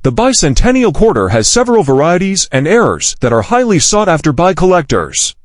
The bicentennial quarter has several varieties and errors that are highly sought after by collectors.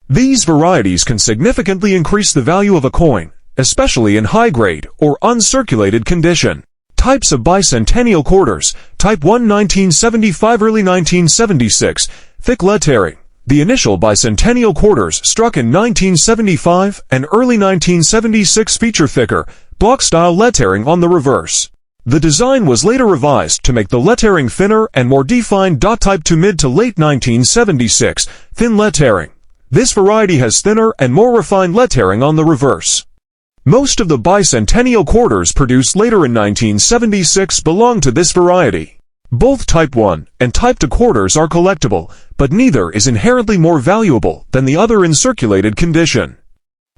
These varieties can significantly increase the value of a coin, especially in high-grade or uncirculated condition. Types of bicentennial quarters. Type 1 1975 Early 1976, thick lettering. The initial bicentennial quarters struck in 1975 and early 1976 feature thicker, block-style lettering on the reverse. The design was later revised to make the lettering thinner and more defined. Type 2 mid to late 1976, thin lettering. This variety has thinner and more refined lettering on the reverse. Most of the bicentennial quarters produced later in 1976 belong to this variety. Both Type 1 and Type 2 quarters are collectible, but neither is inherently more valuable than the other in circulated condition.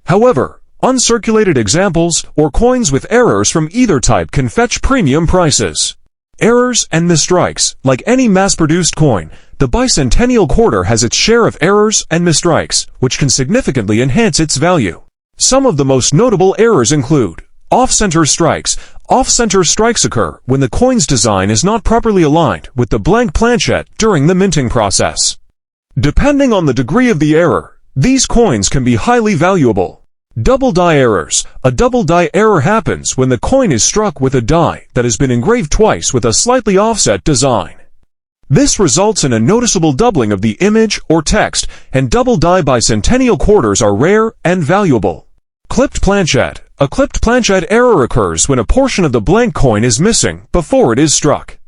However, uncirculated examples or coins with errors from either type can fetch premium prices. Errors and misstrikes. Like any mass-produced coin, the bicentennial quarter has its share of errors and misstrikes, which can significantly enhance its value. Some of the most notable errors include off-center strikes. Off-center strikes occur when the coin's design is not properly aligned with the blank planchette during the minting process. Depending on the degree of the error, these coins can be highly valuable. Double die errors. A double die error happens when the coin is struck with a die that has been engraved twice with a slightly offset design. This results in a noticeable doubling of the image or text, and double die bicentennial quarters are rare and valuable. Clipped planchette. A clipped planchette error occurs when a portion of the blank coin is missing before it is struck.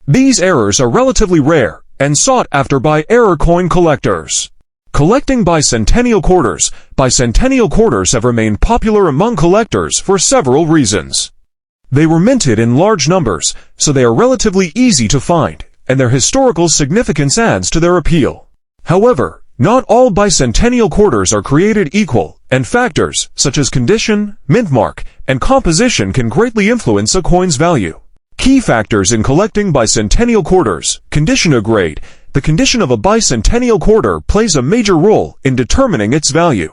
These errors are relatively rare and sought after by error coin collectors. Collecting bicentennial quarters. Bicentennial quarters have remained popular among collectors for several reasons. They were minted in large numbers, so they are relatively easy to find, and their historical significance adds to their appeal. However, not all bicentennial quarters are created equal, and factors such as condition, mint mark, and composition can greatly influence a coin's value. Key factors in collecting bicentennial quarters. Condition or grade. The condition of a bicentennial quarter plays a major role in determining its value.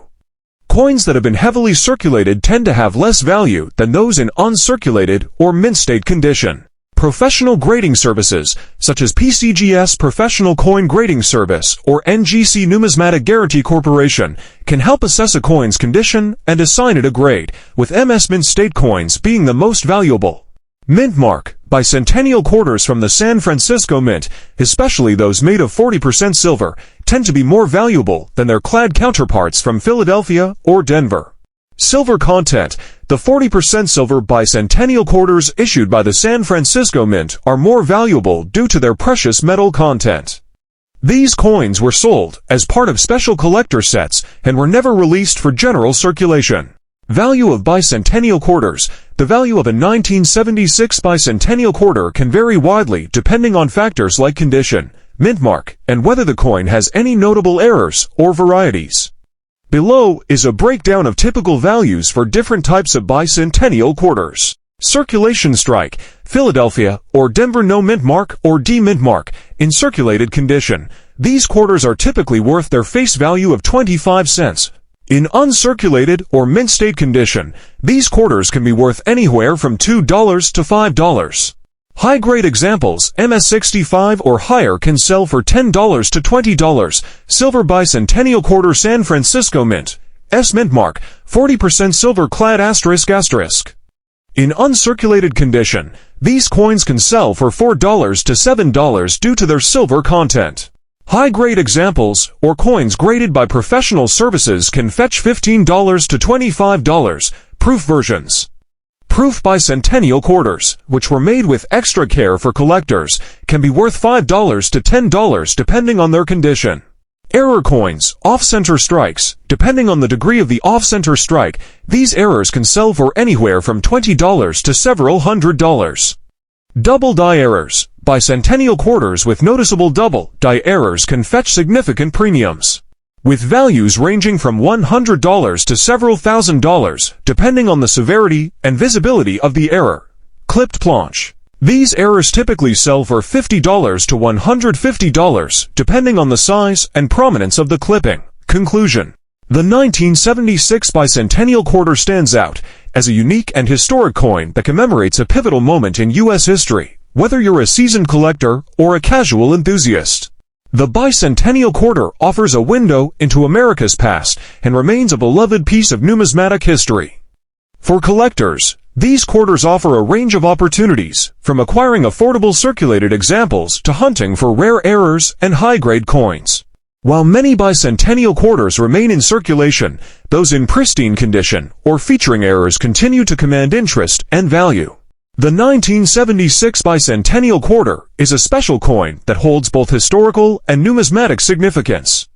Coins that have been heavily circulated tend to have less value than those in uncirculated or mint state condition. Professional grading services, such as PCGS Professional Coin Grading Service or NGC Numismatic Guarantee Corporation, can help assess a coin's condition and assign it a grade, with MS Mint State coins being the most valuable. Mint mark. Bicentennial quarters from the San Francisco Mint, especially those made of 40% silver, tend to be more valuable than their clad counterparts from Philadelphia or Denver. Silver content. The 40% silver bicentennial quarters issued by the San Francisco Mint are more valuable due to their precious metal content. These coins were sold as part of special collector sets and were never released for general circulation. Value of bicentennial quarters. The value of a 1976 bicentennial quarter can vary widely depending on factors like condition, mint mark, and whether the coin has any notable errors or varieties. Below is a breakdown of typical values for different types of bicentennial quarters. Circulation strike, Philadelphia or Denver no mint mark or D mint mark, in circulated condition. These quarters are typically worth their face value of 25 cents. In uncirculated or mint state condition, these quarters can be worth anywhere from $2 to $5. High-grade examples, MS65 or higher, can sell for $10 to $20. Silver bicentennial quarter San Francisco Mint, S mint mark, 40% silver clad ***. In uncirculated condition, these coins can sell for $4 to $7 due to their silver content. High-grade examples, or coins graded by professional services, can fetch $15 to $25. Proof versions. Proof bicentennial quarters, which were made with extra care for collectors, can be worth $5 to $10 depending on their condition. Error coins, off-center strikes. Depending on the degree of the off-center strike, these errors can sell for anywhere from $20 to several $100. Double die errors. Bicentennial quarters with noticeable double die errors can fetch significant premiums, with values ranging from $100 to several $1,000, depending on the severity and visibility of the error. Clipped planche. These errors typically sell for $50 to $150, depending on the size and prominence of the clipping. Conclusion. The 1976 bicentennial quarter stands out as a unique and historic coin that commemorates a pivotal moment in U.S. history, whether you're a seasoned collector or a casual enthusiast. The bicentennial quarter offers a window into America's past and remains a beloved piece of numismatic history. For collectors, these quarters offer a range of opportunities, from acquiring affordable circulated examples to hunting for rare errors and high-grade coins. While many bicentennial quarters remain in circulation, those in pristine condition or featuring errors continue to command interest and value. The 1976 bicentennial quarter is a special coin that holds both historical and numismatic significance.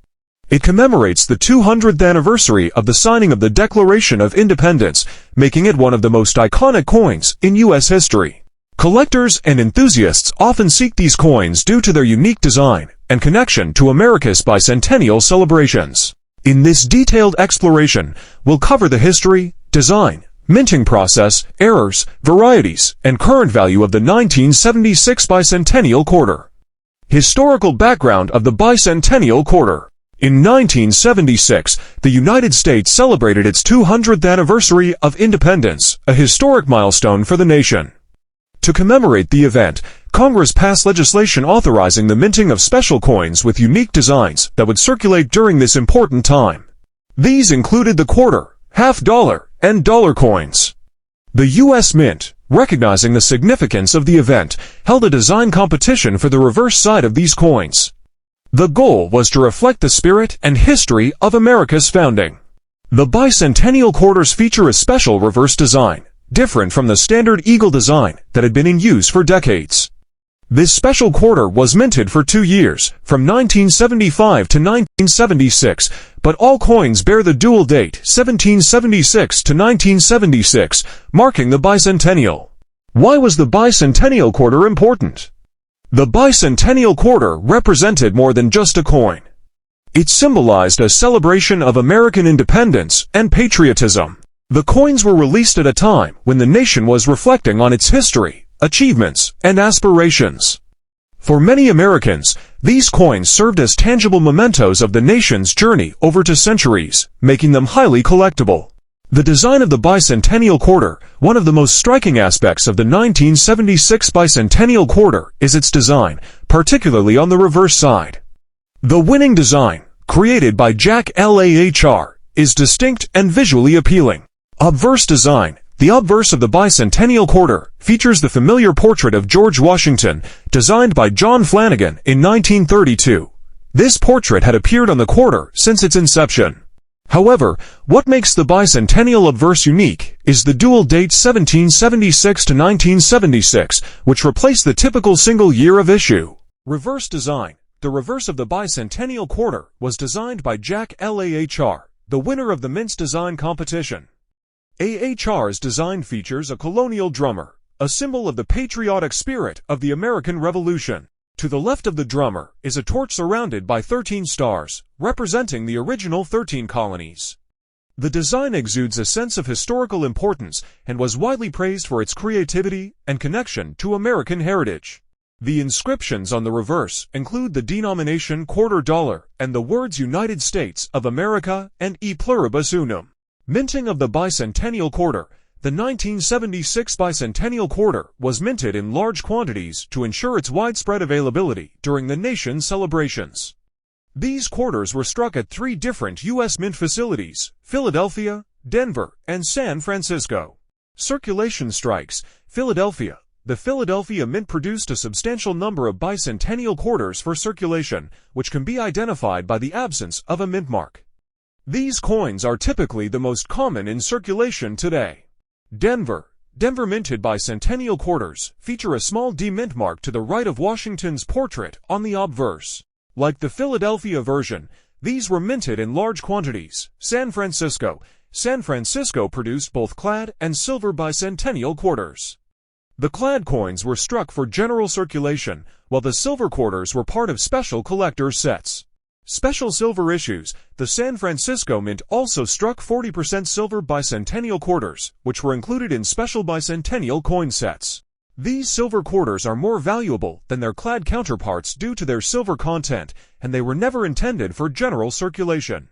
It commemorates the 200th anniversary of the signing of the Declaration of Independence, making it one of the most iconic coins in U.S. history. Collectors and enthusiasts often seek these coins due to their unique design and connection to America's bicentennial celebrations. In this detailed exploration, we'll cover the history, design, minting process, errors, varieties, and current value of the 1976 bicentennial quarter. Historical background of the bicentennial quarter. In 1976, the United States celebrated its 200th anniversary of independence, a historic milestone for the nation. To commemorate the event, Congress passed legislation authorizing the minting of special coins with unique designs that would circulate during this important time. These included the quarter, half-dollar, and dollar coins. The U.S. Mint, recognizing the significance of the event, held a design competition for the reverse side of these coins. The goal was to reflect the spirit and history of America's founding. The bicentennial quarters feature a special reverse design, different from the standard eagle design that had been in use for decades. This special quarter was minted for 2 years, from 1975 to 1976, but all coins bear the dual date 1776 to 1976, marking the bicentennial. Why was the bicentennial quarter important? The bicentennial quarter represented more than just a coin. It symbolized a celebration of American independence and patriotism. The coins were released at a time when the nation was reflecting on its history, achievements, and aspirations. For many Americans, these coins served as tangible mementos of the nation's journey over 2 centuries, making them highly collectible. The design of the bicentennial quarter, one of the most striking aspects of the 1976 bicentennial quarter, is its design, particularly on the reverse side. The winning design, created by Jack Lahr, is distinct and visually appealing. Obverse design. The obverse of the bicentennial quarter features the familiar portrait of George Washington, designed by John Flanagan in 1932. This portrait had appeared on the quarter since its inception. However, what makes the bicentennial obverse unique is the dual date 1776 to 1976, which replaced the typical single year of issue. Reverse design. The reverse of the bicentennial quarter was designed by Jack Lahr, the winner of the Mint's design competition. Ahr's design features a colonial drummer, a symbol of the patriotic spirit of the American Revolution. To the left of the drummer is a torch surrounded by 13 stars, representing the original 13 colonies. The design exudes a sense of historical importance and was widely praised for its creativity and connection to American heritage. The inscriptions on the reverse include the denomination quarter dollar and the words United States of America and E pluribus unum. Minting of the bicentennial quarter. The 1976 bicentennial quarter was minted in large quantities to ensure its widespread availability during the nation's celebrations. These quarters were struck at 3 different U.S. mint facilities: Philadelphia, Denver, and San Francisco. Circulation strikes. Philadelphia. The Philadelphia Mint produced a substantial number of bicentennial quarters for circulation, which can be identified by the absence of a mint mark. These coins are typically the most common in circulation today. Denver. Denver minted bicentennial quarters feature a small D mint mark to the right of Washington's portrait on the obverse. Like the Philadelphia version, these were minted in large quantities. San Francisco. San Francisco produced both clad and silver bicentennial quarters. The clad coins were struck for general circulation, while the silver quarters were part of special collector's sets. Special silver issues. The San Francisco Mint also struck 40% silver bicentennial quarters, which were included in special bicentennial coin sets. These silver quarters are more valuable than their clad counterparts due to their silver content, and they were never intended for general circulation.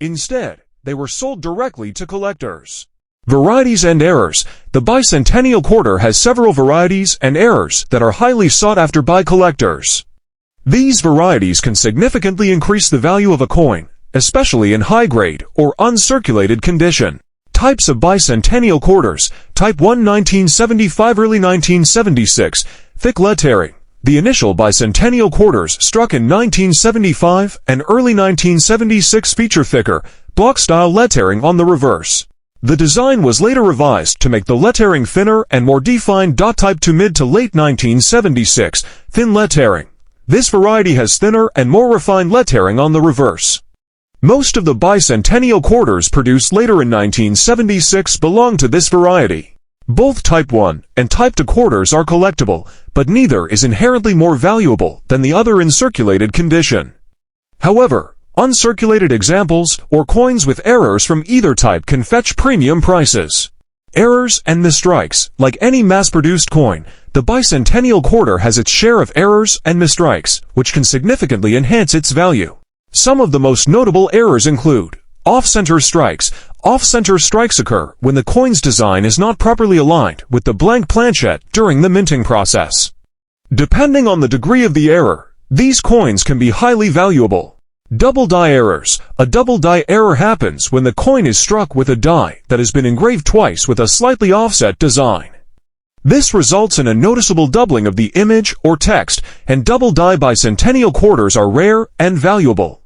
Instead, they were sold directly to collectors. Varieties and errors. The bicentennial quarter has several varieties and errors that are highly sought after by collectors. These varieties can significantly increase the value of a coin, especially in high-grade or uncirculated condition. Types of bicentennial quarters. Type 1 1975 early 1976, thick lettering. The initial bicentennial quarters struck in 1975 and early 1976 feature thicker, block-style lettering on the reverse. The design was later revised to make the lettering thinner and more defined. Type 2 mid to late 1976, thin lettering. This variety has thinner and more refined lettering on the reverse. Most of the bicentennial quarters produced later in 1976 belong to this variety. Both Type 1 and Type 2 quarters are collectible, but neither is inherently more valuable than the other in circulated condition. However, uncirculated examples or coins with errors from either type can fetch premium prices. Errors and misstrikes. Like any mass-produced coin, the bicentennial quarter has its share of errors and misstrikes, which can significantly enhance its value. Some of the most notable errors include off-center strikes. Off-center strikes occur when the coin's design is not properly aligned with the blank planchette during the minting process. Depending on the degree of the error, these coins can be highly valuable. Double die errors. A double die error happens when the coin is struck with a die that has been engraved twice with a slightly offset design. This results in a noticeable doubling of the image or text, and double die bicentennial quarters are rare and valuable.